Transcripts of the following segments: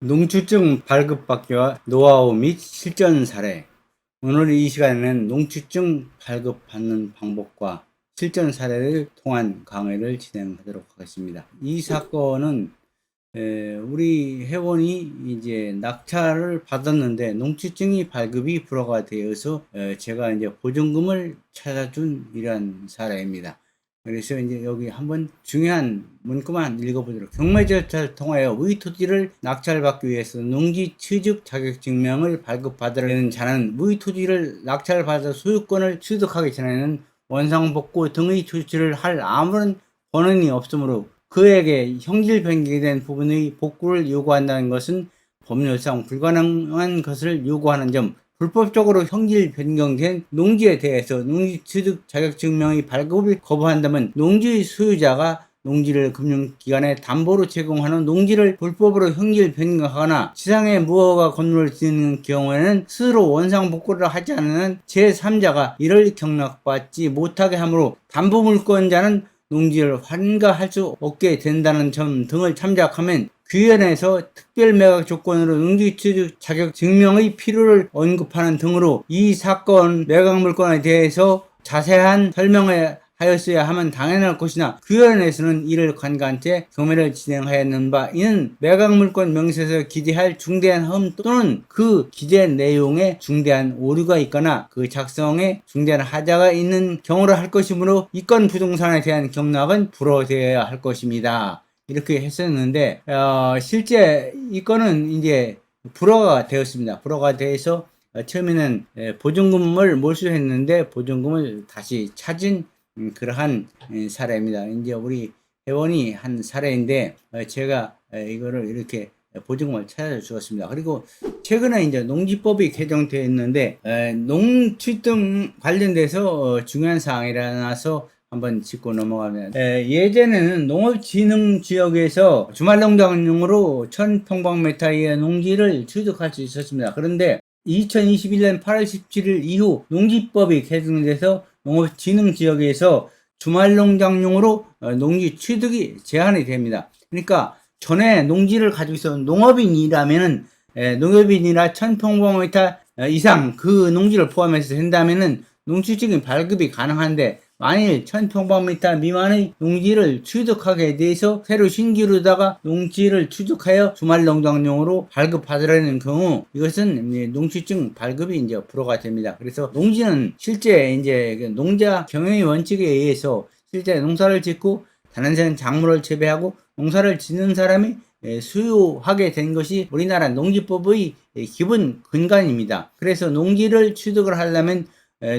농취증 발급받기와 노하우 및 실전 사례. 오늘 이 시간에는 농취증 발급받는 방법과 실전 사례를 통한 강의를 진행하도록 하겠습니다. 이 사건은 우리 회원이 이제 낙찰을 받았는데 농취증이 발급이 불허가 되어서 제가 이제 보증금을 찾아준 이러한 사례입니다. 그래서 이제 여기 한번 중요한 문구만 읽어보도록. 경매 절차를 통하여 우리 토지를 낙찰받기 위해서 농지 취득 자격증명을 발급받으려는 자는 우리 토지를 낙찰받아 소유권을 취득하기 전에는 원상복구 등의 조치를 할 아무런 권한이 없으므로 그에게 형질 변경된 부분의 복구를 요구한다는 것은 법률상 불가능한 것을 요구하는 점, 불법적으로 형질 변경된 농지에 대해서 농지 취득 자격증명의 발급을 거부한다면 농지 소유자가 농지를 금융기관에 담보로 제공하는 농지를 불법으로 형질 변경하거나 지상에 무허가 건물을 짓는 경우에는 스스로 원상복구를 하지 않는 제3자가 이를 경락받지 못하게 하므로 담보물권자는 농지를 환가할 수 없게 된다는 점 등을 참작하면 규현에서 특별매각 조건으로 농지 취득 자격 증명의 필요를 언급하는 등으로 이 사건 매각물건에 대해서 자세한 설명을 하였어야 하면 당연할 것이나 규현에서는 이를 간과한 채 경매를 진행하였는 바 이는 매각물건 명세에서 기재할 중대한 흠 또는 그 기재 내용에 중대한 오류가 있거나 그 작성에 중대한 하자가 있는 경우로 할 것이므로 이건 부동산에 대한 경락은 불허되어야 할 것입니다. 이렇게 했었는데 실제 이 건은 이제 불허가 되었습니다. 불허가 돼서 처음에는 보증금을 몰수했는데 보증금을 다시 찾은 그러한 사례입니다. 이제 우리 회원이 한 사례인데 제가 이거를 이렇게 보증금을 찾아주었습니다. 그리고 최근에 이제 농지법이 개정되어 있는데 농취등 관련돼서 중요한 사항이라서 한번 짚고 넘어가면 예전에는 농업진흥지역에서 주말농장용으로 1000평방미터의 농지를 취득할 수 있었습니다. 그런데 2021년 8월 17일 이후 농지법이 개정돼서 농업진흥지역에서 주말농장용으로 농지 취득이 제한이 됩니다. 그러니까 전에 농지를 가지고 있었던 농업인이라면은 농업인이나 1000평방미터 이상 그 농지를 포함해서 된다면은 농취증이 발급이 가능한데 만일 1000평방미터 미만의 농지를 취득하게 돼서 새로 신규로다가 농지를 취득하여 주말농장용으로 발급받으려는 경우 이것은 농취증 발급이 이제 불허가 됩니다. 그래서 농지는 실제 이제 농자 경영의 원칙에 의해서 실제 농사를 짓고 다른 작물을 재배하고 농사를 짓는 사람이 수요하게 된 것이 우리나라 농지법의 기본 근간입니다. 그래서 농지를 취득을 하려면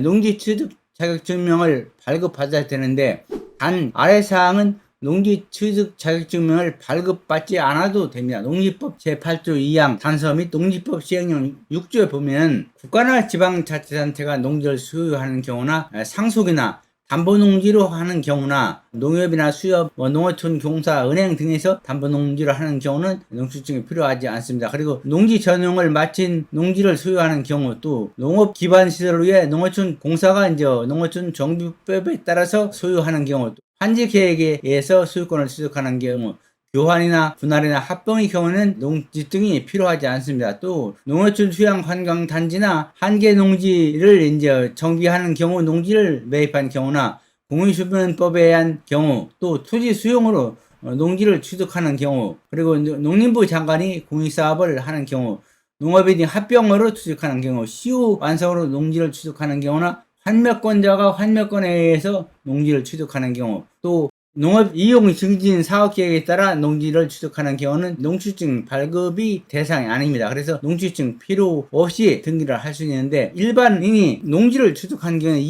농지 취득 자격증명을 발급받아야 되는데 단 아래 사항은 농지 취득 자격증명을 발급받지 않아도 됩니다. 농지법 제8조 2항 단서 및 농지법 시행령 6조에 보면 국가나 지방자치단체가 농지를 소유하는 경우나 상속이나 담보농지로 하는 경우나 농협이나 수협, 농어촌, 공사, 은행 등에서 담보농지를 하는 경우는 농취증이 필요하지 않습니다. 그리고 농지 전용을 마친 농지를 소유하는 경우 또 농업 기반 시설을 위해 농어촌 공사가 이제 농어촌 정비법에 따라서 소유하는 경우 환지 계획에 의해서 소유권을 취득하는 경우 교환이나 분할이나 합병의 경우는 농지증이 필요하지 않습니다. 또 농어촌 휴양 관광 단지나 한계 농지를 이제 정비하는 경우 농지를 매입한 경우나 공유주변법에 의한 경우 또 토지 수용으로 농지를 취득하는 경우 그리고 농림부 장관이 공유사업을 하는 경우 농업인이 합병으로 취득하는 경우 시효 완성으로 농지를 취득하는 경우나 환매권자가 환매권에 의해서 농지를 취득하는 경우 또 농업 이용 증진 사업 계획에 따라 농지를 취득하는 경우는 농취증 발급이 대상이 아닙니다. 그래서 농취증 필요 없이 등기를 할 수 있는데 일반인이 농지를 취득한 경우는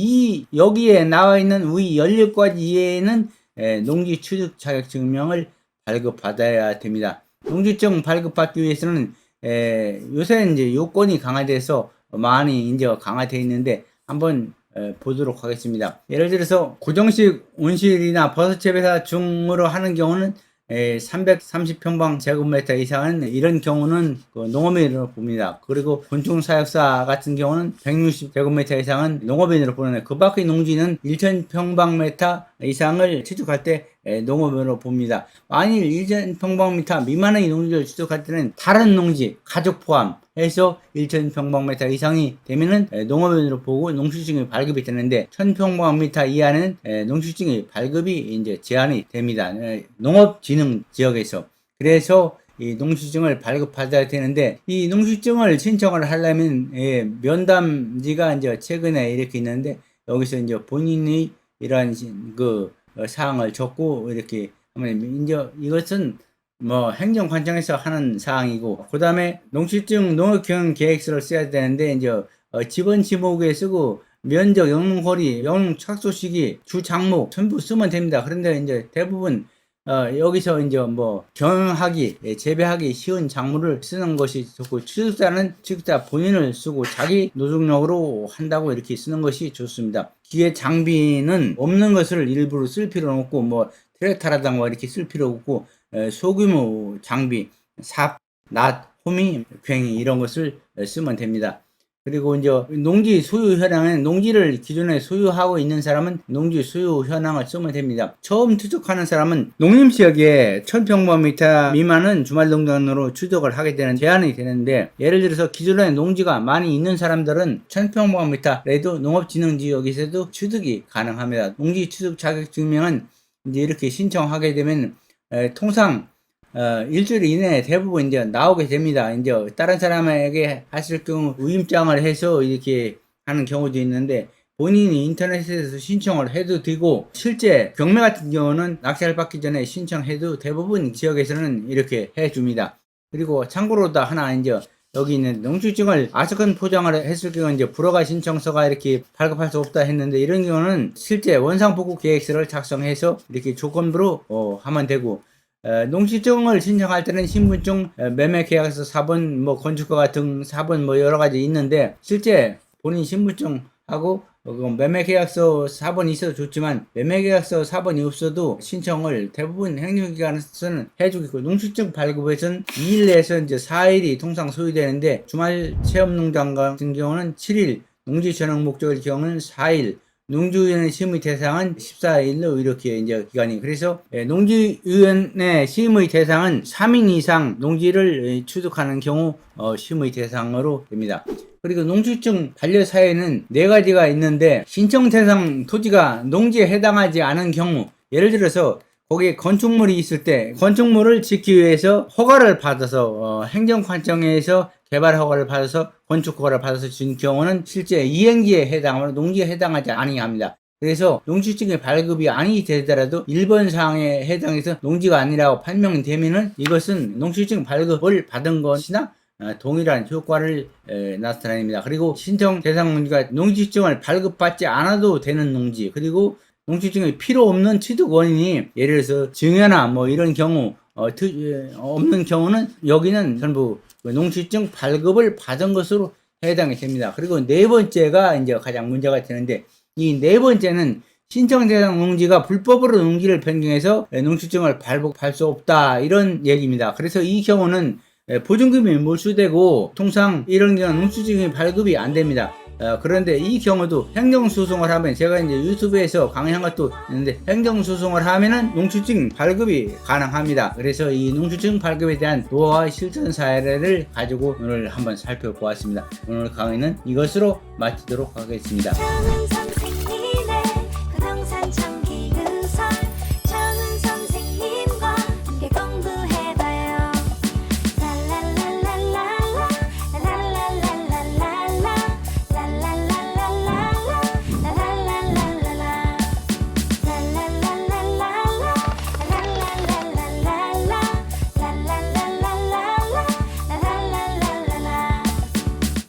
여기에 나와 있는 위 16가지 이외에는 농지 취득 자격 증명을 발급받아야 됩니다. 농지증 발급받기 위해서는 요새 이제 요건이 강화돼서 많이 이제 강화되어 있는데 한번 보도록 하겠습니다. 예를 들어서 고정식 온실이나 버섯재배사 중으로 하는 경우는 330평방 제곱미터 이상은 이런 경우는 농업인으로 봅니다. 그리고 곤충사육사 같은 경우는 160제곱미터 이상은 농업인으로 보는데 그 밖의 농지는 1000평방미터 이상을 취득할 때 농업으로 봅니다. 만일 1,000평방미터 미만의 농지를 취득할 때는 다른 농지, 가족 포함해서 1,000평방미터 이상이 되면은 농업인으로 보고 농수증이 발급이 되는데 1,000평방미터 이하는 농수증이 발급이 이제 제한이 됩니다. 농업진흥 지역에서. 그래서 이 농수증을 발급받아야 되는데 이 농수증을 신청을 하려면 면담지가 이제 최근에 이렇게 있는데 여기서 이제 본인이 이러한 그 사항을 적고 이렇게 하면 이제 이것은 뭐 행정관청에서 하는 사항이고 그 다음에 농수증 농업경영 계획서를 써야 되는데 이제 지번 지목에 쓰고 면적, 영농거리, 영농 착수 시기, 주 작목 전부 쓰면 됩니다. 그런데 이제 대부분 여기서 이제 뭐 경영하기, 재배하기 쉬운 작물을 쓰는 것이 좋고 취득자는 취득자 본인을 쓰고 자기 노동력으로 한다고 이렇게 쓰는 것이 좋습니다. 기계 장비는 없는 것을 일부러 쓸 필요는 없고 뭐 트랙터라든가 뭐 이렇게 쓸 필요 없고 소규모 장비, 삽, 낫, 호미, 괭이 이런 것을 쓰면 됩니다. 그리고 이제 농지 소유 현황은 농지를 기존에 소유하고 있는 사람은 농지 소유 현황을 쓰면 됩니다. 처음 취득하는 사람은 농림지역에 1,000평방미터 미만은 주말농장으로 취득을 하게 되는 제한이 되는데 예를 들어서 기존에 농지가 많이 있는 사람들은 1,000평방미터라도 농업진흥지역에서도 취득이 가능합니다. 농지 취득 자격 증명은 이제 이렇게 신청하게 되면 통상 일주일 이내에 대부분 이제 나오게 됩니다. 이제 다른 사람에게 하실 경우 위임장을 해서 이렇게 하는 경우도 있는데 본인이 인터넷에서 신청을 해도 되고 실제 경매 같은 경우는 낙찰 받기 전에 신청해도 대부분 지역에서는 이렇게 해줍니다. 그리고 참고로 다 하나 이제 여기 있는 농수증을 아스건 포장을 했을 경우 이제 불허가 신청서가 이렇게 발급할 수 없다 했는데 이런 경우는 실제 원상복구 계획서를 작성해서 이렇게 조건부로 하면 되고 농수증을 신청할 때는 신분증, 매매계약서 4번, 뭐 건축허가 등 4번 뭐 여러 가지 있는데 실제 본인 신분증하고 매매계약서 4번이 있어도 좋지만 매매계약서 4번이 없어도 신청을 대부분 행정기관에서는 해주고 농수증 발급에서는 2일 내에서 이제 4일이 통상 소요되는데 주말 체험농장 같은 경우는 7일, 농지 전용 목적일 경우는 4일, 농지위원회 심의 대상은 14일로 이렇게 이제 기간이 그래서 농지위원회 심의 대상은 3인 이상 농지를 취득하는 경우 심의 대상으로 됩니다. 그리고 농수증 반려사유는 4가지가 있는데 신청 대상 토지가 농지에 해당하지 않은 경우 예를 들어서 거기에 건축물이 있을 때 건축물을 짓기 위해서 허가를 받아서 행정관청에서 개발 허가를 받아서 건축 허가를 받아서 준 경우는 실제 이행지에 해당하거나 농지에 해당하지 아니합니다. 그래서 농수증의 발급이 아니 되더라도 1번 사항에 해당해서 농지가 아니라고 판명되면은 이것은 농수증 발급을 받은 것이나 동일한 효과를 나타냅니다. 그리고 신청 대상 농지가 농수증을 발급받지 않아도 되는 농지 그리고 농수증이 필요 없는 취득 원인이 예를 들어서 증여나 뭐 이런 경우 없는 경우는 여기는 전부 농수증 발급을 받은 것으로 해당이 됩니다. 그리고 네 번째가 이제 가장 문제가 되는데 이 네 번째는 신청 대상 농지가 불법으로 농지를 변경해서 농수증을 발급할 수 없다 이런 얘기입니다. 그래서 이 경우는 보증금이 몰수되고 통상 이런 경우는 농수증이 발급이 안 됩니다. 그런데 이 경우도 행정소송을 하면 제가 이제 유튜브에서 강의한 것도 있는데 행정소송을 하면은 농수증 발급이 가능합니다. 그래서 이 농수증 발급에 대한 노하와 실전 사례를 가지고 오늘 한번 살펴보았습니다. 오늘 강의는 이것으로 마치도록 하겠습니다.